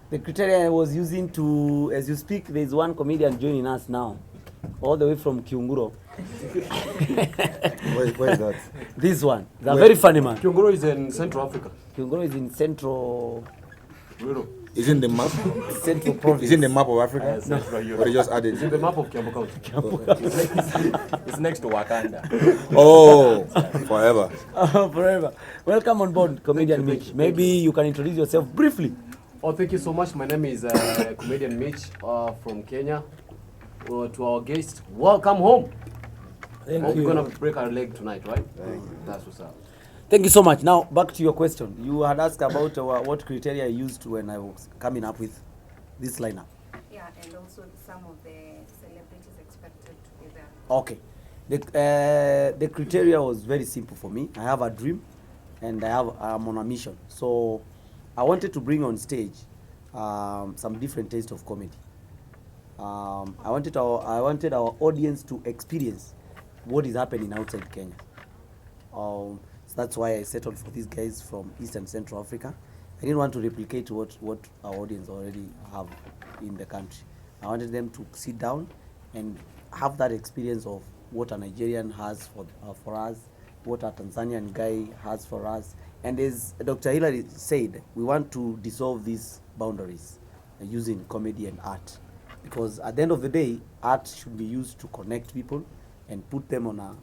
The criteria I was using to, as you speak, there's one comedian joining us now, all the way from Kiunguro. Where is that? This one, the very funny man. Kiunguro is in Central Africa. Kiunguro is in Central Is in the map? Central province. Is in the map of Africa? No. Or they just added? It's in the map of Kiambu County. It's next to Wakanda. Oh, forever. Forever. Welcome on board, comedian Mitch. Maybe you can introduce yourself briefly. Oh, thank you so much. My name is comedian Mitch from Kenya. To our guest, welcome home. Thank We're you. gonna break our leg tonight, right? That's what's up. Thank you so much. Now, back to your question. You had asked about what criteria I used when I was coming up with this lineup. Yeah, and also some of the celebrities expected to be there. Okay. The criteria was very simple for me. I have a dream, and I'm on a mission. So I wanted to bring on stage some different taste of comedy. I wanted our audience to experience what is happening outside Kenya. So that's why I settled for these guys from East and Central Africa. I didn't want to replicate what our audience already have in the country. I wanted them to sit down and have that experience of what a Nigerian has for us, what a Tanzanian guy has for us. And as Dr. Hillary said, we want to dissolve these boundaries using comedy and art. Because at the end of the day, art should be used to connect people and put them on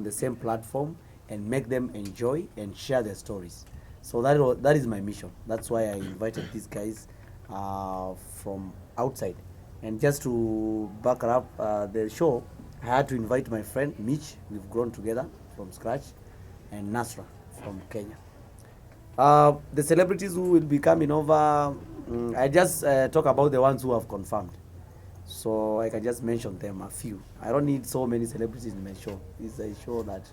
the same platform and make them enjoy and share their stories. So that is my mission. That's why I invited these guys from outside. And just to back up the show, I had to invite my friend Mitch. We've grown together from scratch, and Nasra from Kenya. The celebrities who will be coming over, I just talk about the ones who have confirmed. So I can just mention them, a few. I don't need so many celebrities in my show. It's a show that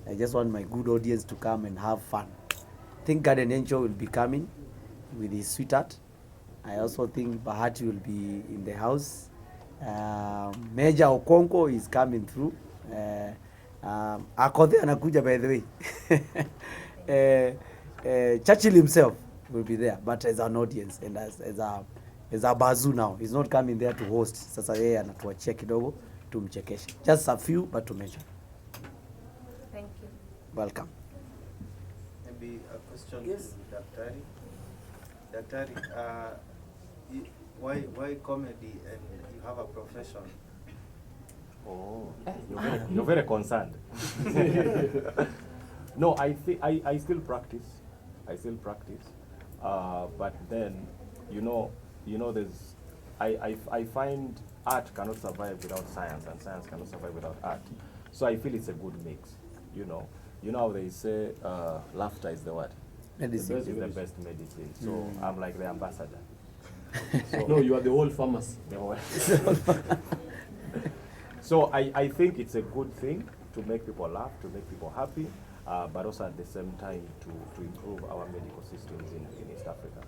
I just want my good audience to come and have fun. I think Garden Angel will be coming with his sweetheart. I also think Bahati will be in the house. Major Okonko is coming through. Akothee anakuja, by the way. Churchill himself will be there, but as an audience and as a bazoo now. He's not coming there to host. Sasa yeye anatuachia kidogo tumchekeshe. Just a few, but to mention. Thank you. Welcome. Maybe a question Yes. to Daktari. Daktari, why comedy and you have a profession? Oh, you're very concerned. No, I still practice. But then, there's I find art cannot survive without science, and science cannot survive without art. So I feel it's a good mix. You know how they say laughter is the what? Medicine. Is the best medicine. So I'm like the ambassador. So No, you are the whole pharmacy. the whole- So I think it's a good thing to make people laugh, to make people happy, but also at the same time to improve our medical systems in East Africa.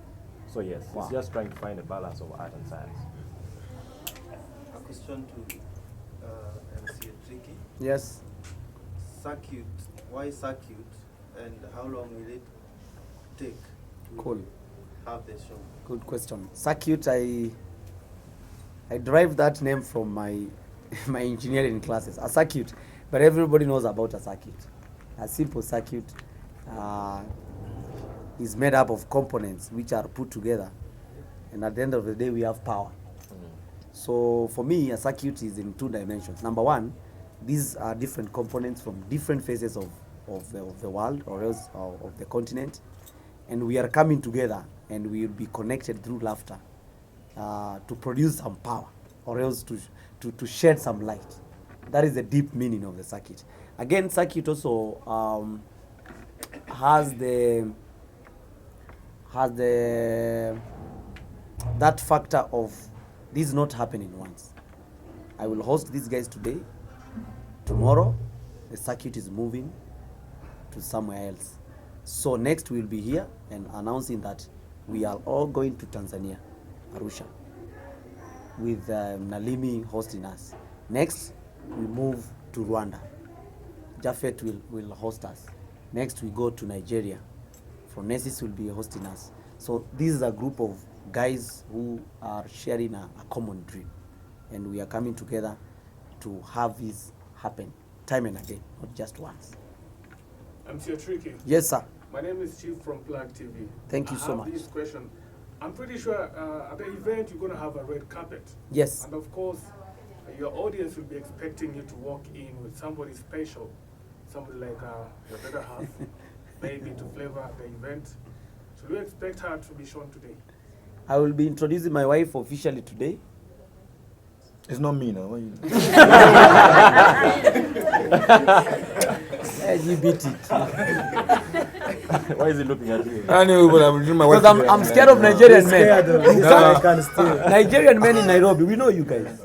So yes, Wow. it's just trying to find a balance of art and science. A question to MC Tricky. Yes. Circuit, why circuit, and how long will it take to Cool. have the show? Good question. Circuit, I derived that name from my my engineering classes. A circuit, but everybody knows about a circuit. A simple circuit is made up of components which are put together, and at the end of the day, we have power. So for me, a circuit is in two dimensions. Number one, these are different components from different phases of the world or else of the continent, and we are coming together and we will be connected through laughter to produce some power or else to shed some light. That is the deep meaning of the circuit. Again, circuit also has that factor of this not happening once. I will host these guys today. Tomorrow, the circuit is moving to somewhere else. So next we'll be here and announcing that we are all going to Tanzania, Arusha, with Nalimi hosting us. Next, we move to Rwanda. Japhet will host us. Next, we go to Nigeria. Phronesis will be hosting us. So this is a group of guys who are sharing a common dream, and we are coming together to have this happen time and again, not just once. MC Tricky. Yes, sir. My name is Chief from Plug TV. Thank you I so have much. this question. I'm pretty sure at the event you're going to have a red carpet. Yes. And of course, your audience will be expecting you to walk in with somebody special, somebody like your better half, maybe to flavor the event. Should we expect her to be shown today? I will be introducing my wife officially today. It's not me now. Why you- LGBT. Why is he looking at you? I knew, but I'm doing my wife. Because I'm scared of Nigerian men. No. Nigerian men in Nairobi, we know you guys.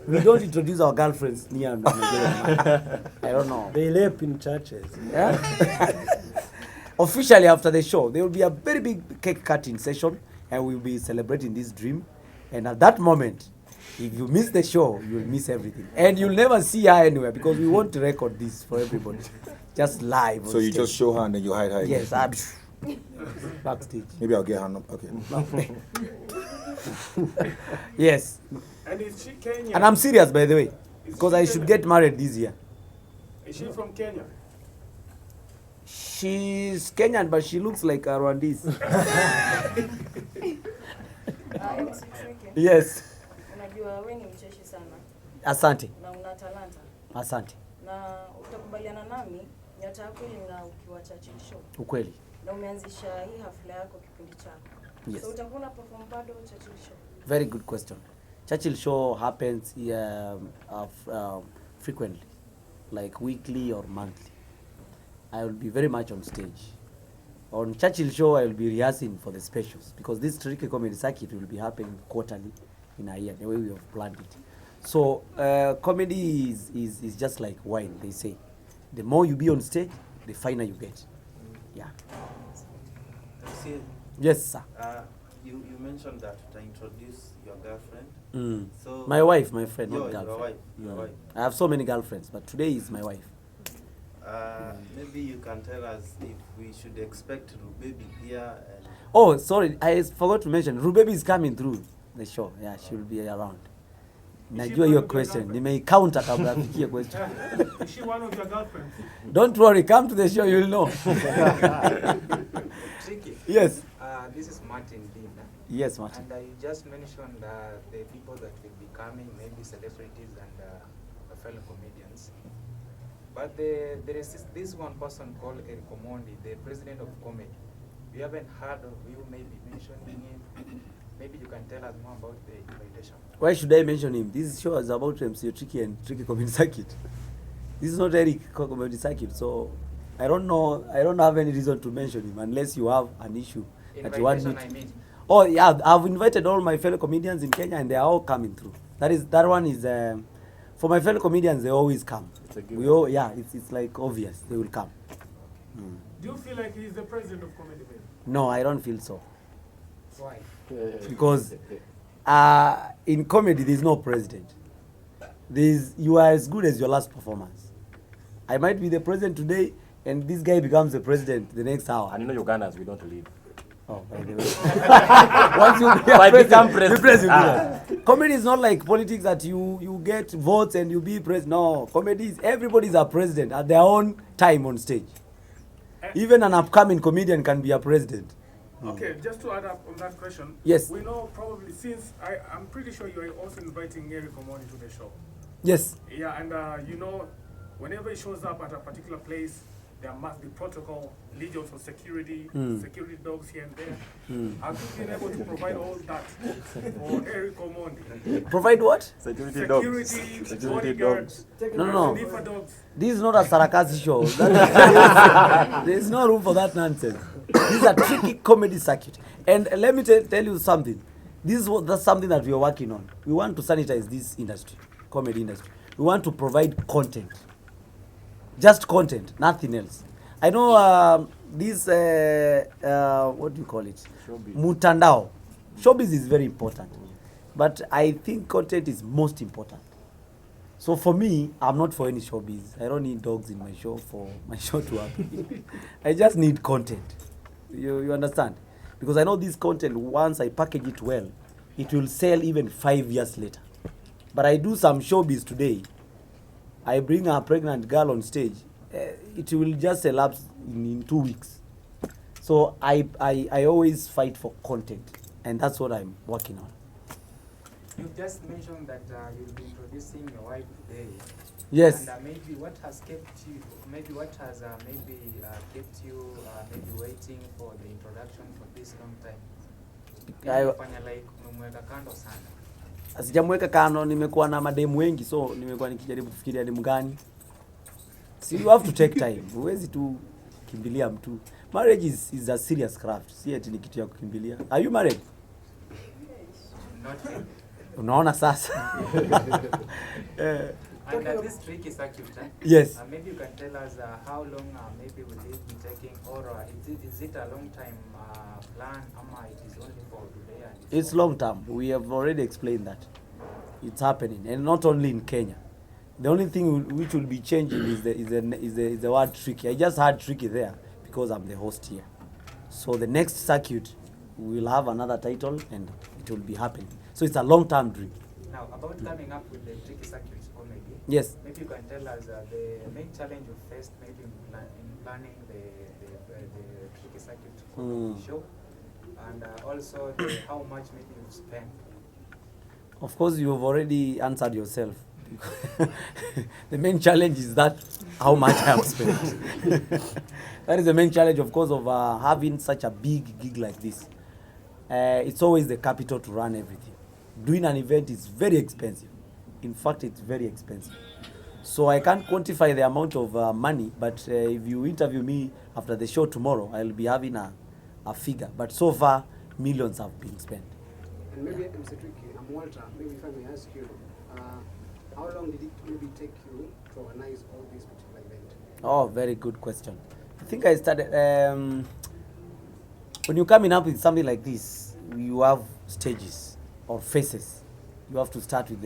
We don't introduce our girlfriends near Nigerian men. I don't know. They rape in churches. Yeah? Officially after the show, there will be a very big cake cutting session, and we'll be celebrating this dream. And at that moment, if you miss the show, you'll miss everything. And you'll never see her anywhere because we want to record this for everybody. Just live. So on you stage. just show her and then you hide her. again. Yes, I'm backstage. Maybe I'll get her number. Okay. Yes. And is she Kenyan? And I'm serious, by the way, because I should get married this year. Is she from Kenya? She's Kenyan, but she looks like a Rwandese. MC Tricky. Yes. Unajua wewe ni mcheshi sana Asante. na una talanta Asante. na utakubaliana nami nyota yako iling'aa ukiwa Churchill Show Ukweli. na umeanzisha hii hafla yako kipindi chako. Yes. So utakuwa na perform bado Churchill Show? Very good question. Churchill Show happens frequently, like weekly or monthly. I will be very much on stage. On Churchill Show, I will be rehearsing for the specials because this Tricky Comedy Circuit will be happening quarterly in a year, the way we have planned it. So comedy is just like wine, they say. The more you be on stage, the finer you get. Yeah. See, Yes, sir. you mentioned that to introduce your girlfriend. Mm. So My wife, my friend, not your girlfriend. wife, your Mm. wife. I have so many girlfriends, but today is my wife. Maybe you can tell us if we should expect Rubebi here. And Oh, sorry, I forgot to mention, Rubebi is coming through the show. Yeah, she will be around. Najua one your of your question. girlfriends? Nimeikaunt kabla afikie question. Is she one of your girlfriends? Don't worry, come to the show, you'll know. Tricky. Yes. This is Martin Dean. Yes, Martin. And you just mentioned the people that will be coming, maybe celebrities and fellow comedians. But there is this one person called Eric Omondi, the president of comedy. We haven't heard of you maybe mentioning him. Maybe you can tell us more about the invitation. Why should I mention him? This show is about MC Tricky and Tricky Comedy Circuit. This is not Eric Comedy Circuit, so I don't know. I don't have any reason to mention him unless you have an issue that you want me Invitation, to. I mean. Oh yeah, I've invited all my fellow comedians in Kenya, and they are all coming through. That one is for my fellow comedians. They always come. It's a given. It's like obvious they will come. Do you feel like he's the president of comedy? Maybe? No, I don't feel so Why? because in comedy there's no president. You are as good as your last performance. I might be the president today, and this guy becomes the president the next hour. And you know Ugandans, we don't leave. Oh, by the way. Once you be a But become president, president. you comedy is not like politics that you get votes and you be president. No, comedy is everybody's a president at their own time on stage. Even an upcoming comedian can be a president. Okay, just to add up on that question. Yes. We know probably since I'm pretty sure you are also inviting Eric Omondi to the show. Yes. Yeah, and you know, whenever he shows up at a particular place, there must be protocol, legions of security, security dogs here and there. Have you been able to provide all that for Eric Omondi? Provide what? Security dogs. Security, bodyguards, No. sniffer dogs. This is not a Sarakasi show. There's no room for that nonsense. This is a tricky comedy circuit. And let me tell you something. That's something that we are working on. We want to sanitize this industry, comedy industry. We want to provide content. Just content, nothing else. I know this, what do you call it? Showbiz. Mutandao. Showbiz is very important. But I think content is most important. So for me, I'm not for any showbiz. I don't need dogs in my show for my show to happen. I just need content. You understand? because I know this content, once I package it well, it will sell even 5 years later. But I do some showbiz today, I bring a pregnant girl on stage, it will just elapse in 2 weeks. So I always fight for content, and that's what I'm working on. You just mentioned that you'll be introducing your wife today. Yes. And maybe what has kept you, maybe what has kept you maybe waiting for the introduction for this long time? Like umemweka kando sana. Sijamweka kando, nimekuwa na mademu wengi, so nimekuwa nikijaribu kufikiria demu gani. So you have to take time. Huwezi tu kimbilia mtu. Marriage is a serious craft. Si eti ni kitu ya kukimbilia. Are you married? Not yet. Unaona sasa. And this trick is accurate. Yes. Maybe you can tell us how long maybe will it be taking, or is it a long time plan, or it is only for today? And It's long term. We have already explained that. It's happening, and not only in Kenya. The only thing which will be changing is the word tricky. I just had tricky there because I'm the host here. So the next circuit, we will have another title, and it will be happening. So it's a long-term dream. Now, about coming up with the tricky circuits comedy. Yes. Maybe you can tell us the main challenge you faced maybe in planning the tricky circuit comedy show, and also how much maybe you've spent. Of course, you have already answered yourself. The main challenge is that how much I have spent. That is the main challenge, of course, of having such a big gig like this. It's always the capital to run everything. Doing an event is very expensive. In fact, it's very expensive. So I can't quantify the amount of money, but if you interview me after the show tomorrow, I'll be having a figure. But so far, millions have been spent. And maybe, Mr. Tricky, I'm Walter, maybe if I may ask you, how long did it maybe take you to organize all this particular event? Oh, very good question. I think I started, when you're coming up with something like this, you have stages or phases. You have to start with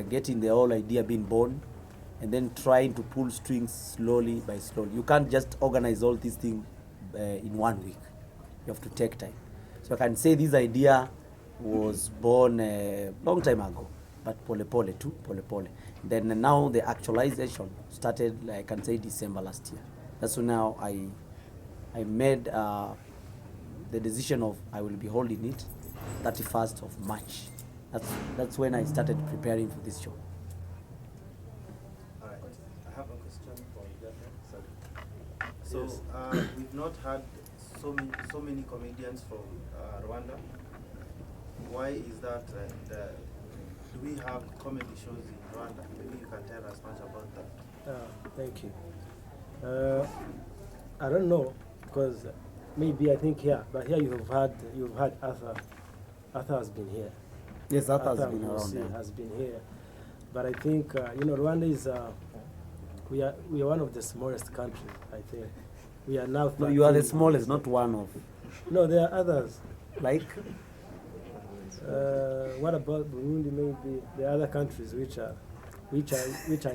getting the whole idea being born, and then trying to pull strings slowly by slowly. You can't just organize all these things in 1 week. You have to take time. So I can say this idea was born a long time ago, but pole too, pole. Then now the actualization started, I can say, December last year. That's when now I made the decision of I will be holding it 31st of March. That's when I started preparing for this show. All right. I have a question for you. So we've not had so many comedians from Rwanda. Why is that? And do we have comedy shows in Rwanda? Maybe you can tell us much about that. Thank you. I don't know, because maybe I think here, but here you've had Arthur. Arthur has been here. Yes, Arthur has been around. Yeah. Has been here, but I think Rwanda is we are one of the smallest countries. I think we are now. No, you are the smallest, not one of. No, there are others. Like? What about Burundi? Maybe the other countries which are in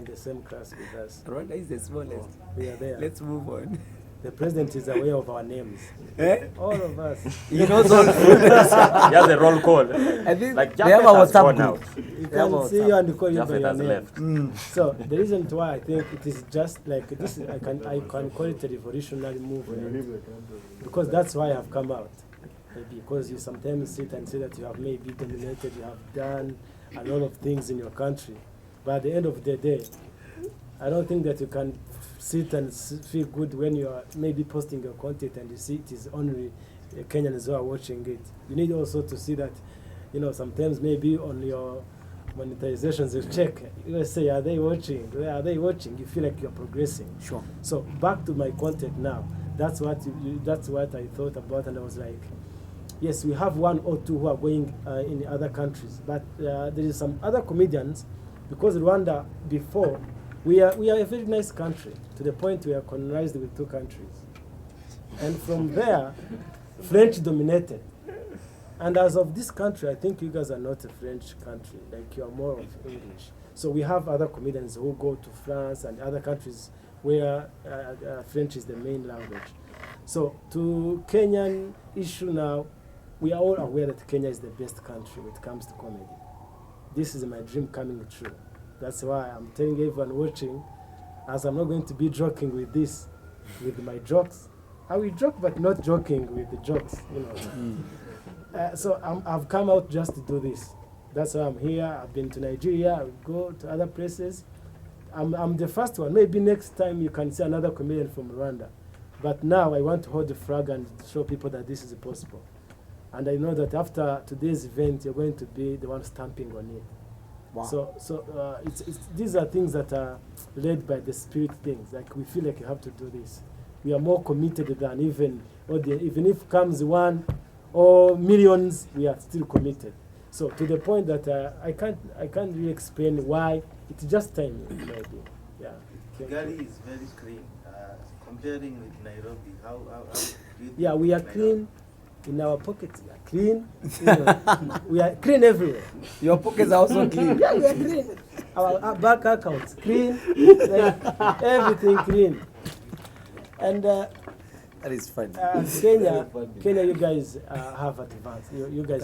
the same class with us. Rwanda is the smallest. We are there. Let's move on. The president is aware of our names. Eh? All of us. You know those. He has a roll call. I think Like they have Japheth a has WhatsApp gone group. out. You They have can a see you and call you by Japheth your has name. left. So the reason why I think it is just like this, I can call it a revolutionary movement, because that's why I've come out. Maybe because you sometimes sit and say that you have maybe dominated, you have done a lot of things in your country, but at the end of the day, I don't think that you can sit and feel good when you are maybe posting your content and you see it is only Kenyans who are watching it. You need also to see that, sometimes maybe on your monetizations you check, you say, are they watching? Are they watching? You feel like you're progressing. Sure. So back to my content now. That's what I thought about, and I was like, yes, we have one or two who are going in other countries, but there is some other comedians, because Rwanda before, we are a very nice country to the point we are colonized with 2 countries, and from there, French dominated. And as of this country, I think you guys are not a French country, like you are more of English. So we have other comedians who go to France and other countries where French is the main language. So to Kenyan issue now, we are all aware that Kenya is the best country when it comes to comedy. This is my dream coming true. That's why I'm telling everyone watching, as I'm not going to be joking with this, with my jokes. I will joke, but not joking with the jokes, you know. So I've come out just to do this. That's why I'm here. I've been to Nigeria. I will go to other places. I'm the first one. Maybe next time you can see another comedian from Rwanda. But now I want to hold the flag and show people that this is possible. And I know that after today's event, you're going to be the one stamping on it. Wow. So these are things that are led by the spirit things. Like we feel like you have to do this. We are more committed than even if comes one or millions, we are still committed. So to the point that I can't really explain why. It's just time, maybe. Yeah. Kigali is very clean. Comparing with Nairobi, how do you think Yeah, we are Nairobi? clean. In our pockets, we are clean. You know, we are clean everywhere. Your pockets are also clean. Yeah, we are clean. Our bank accounts clean. Like, everything clean. And That is funny. Kenya, you guys have advanced. You guys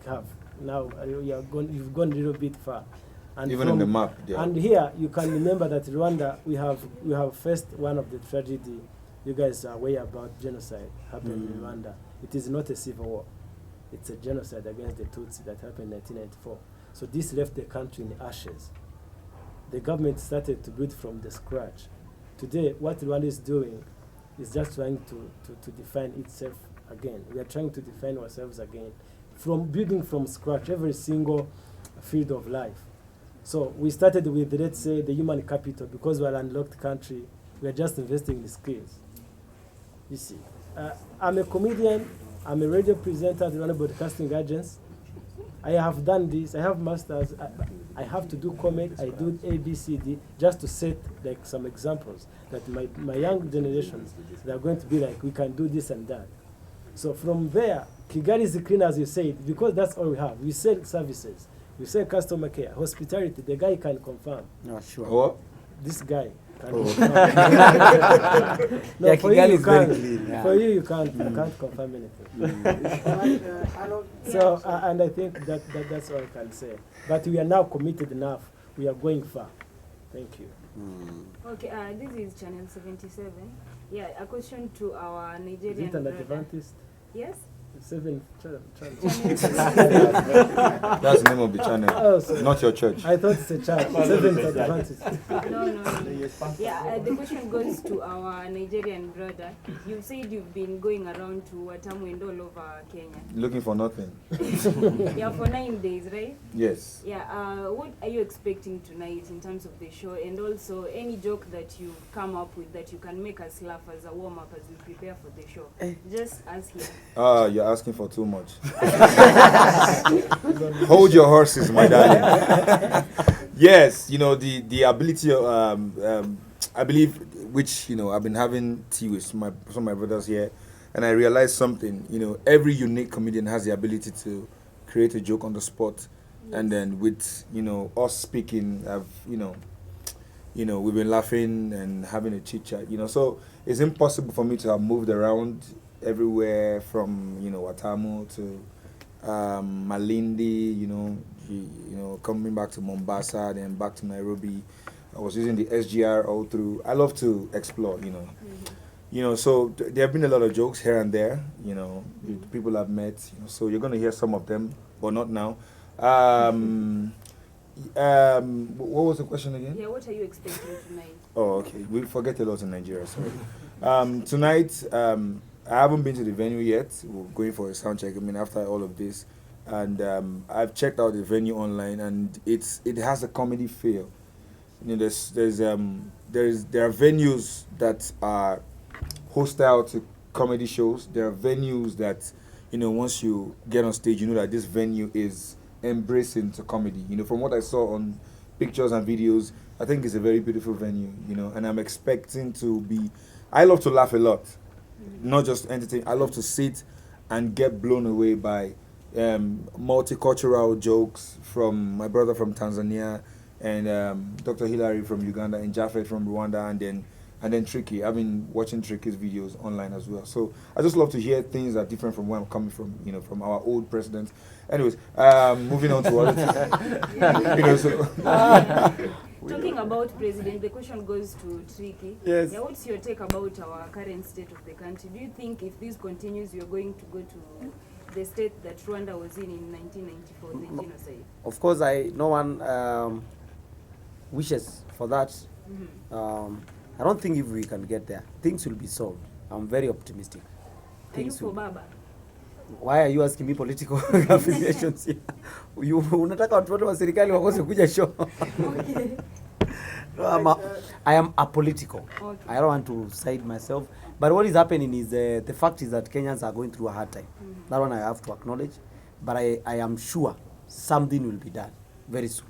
have now. You've gone a little bit far. And Even on the map, yeah. And here you can remember that Rwanda, we have faced one of the tragedy. You guys are aware about genocide happened in Rwanda. It is not a civil war. It's a genocide against the Tutsi that happened in 1994. So this left the country in ashes. The government started to build from the scratch. Today, what Rwanda is doing is just trying to define itself again. We are trying to define ourselves again, from building from scratch every single field of life. So we started with, let's say, the human capital. Because we are an unlocked country, we are just investing in skills. You see, I'm a comedian, I'm a radio presenter at the Rwanda Broadcasting Agency. I have done this, I have masters, I have to do comedy, I do ABCD, just to set like some examples that my young generations, they are going to be like, we can do this and that. So from there, Kigali is clean as you said, because that's all we have. We sell services, we sell customer care, hospitality, the guy can confirm. No, sure. What? This guy can Oh. confirm. No, Yeah, for you, Kigali you is very can't. clean, yeah. For you, you can't confirm anything. So, and I think that's all I can say. But we are now committed enough. We are going far. Thank you. Okay, this is Channel 77. Yeah, a question to our Is Nigerian it an brother. Adventist? Yes? 7 channel. That's the name of the channel. Oh, sorry. Not your church. I thought it's a child. 7 Adventist. No. Yeah, the question goes to our Nigerian brother. You said you've been going around to Watamu and all over Kenya. Looking for nothing. Yeah, for 9 days, right? Yes. Yeah, what are you expecting tonight in terms of the show? And also, any joke that you've come up with that you can make us laugh as a warm-up as we prepare for the show? Just as here. You're asking for too much. Hold your horses, my darling. Yes, you know, the ability of, I believe, which, you know, I've been having tea with some of my brothers here, and I realized something, you know, every unique comedian has the ability to create a joke on the spot. And then with, you know, us speaking, you know, we've been laughing and having a chit chat, you know, so it's impossible for me to have moved around everywhere from, you know, Watamu to Malindi, you know, coming back to Mombasa, then back to Nairobi. I was using the SGR all through. I love to explore, you know. You know, so there have been a lot of jokes here and there, you know, people I've met, you know, so you're going to hear some of them, but not now. What was the question again? Yeah, what are you expecting tonight? Oh, okay. We forget a lot in Nigeria, sorry. Tonight, I haven't been to the venue yet. We're going for a sound check, I mean, after all of this. And I've checked out the venue online, and it has a comedy feel. You know, there are venues that are hostile to comedy shows. There are venues that, you know, once you get on stage, you know that this venue is embracing to comedy. You know, from what I saw on pictures and videos, I think it's a very beautiful venue, you know, and I'm expecting to be, I love to laugh a lot, not just entertain. I love to sit and get blown away by multicultural jokes from my brother from Tanzania, and Dr. Hilary from Uganda, and Jafet from Rwanda, and then and then Tricky. I've been watching Tricky's videos online as well. So I just love to hear things that are different from where I'm coming from, you know, from our old presidents. Anyways, moving on to other things. You know, so Talking about president, the question goes to Tricky. Yes. Yeah, what's your take about our current state of the country? Do you think if this continues, you're going to go to the state that Rwanda was in 1994, the genocide? Of course, no one wishes for that. I don't think if we can get there, things will be solved. I'm very optimistic. Are you Things for will- Baba? Why are you asking me political affiliations here? Unataka watu wote wa serikali wakose kuja show. No, I am apolitical. Okay. I don't want to side myself. But what is happening is the fact is that Kenyans are going through a hard time. That one I have to acknowledge. But I am sure something will be done very soon.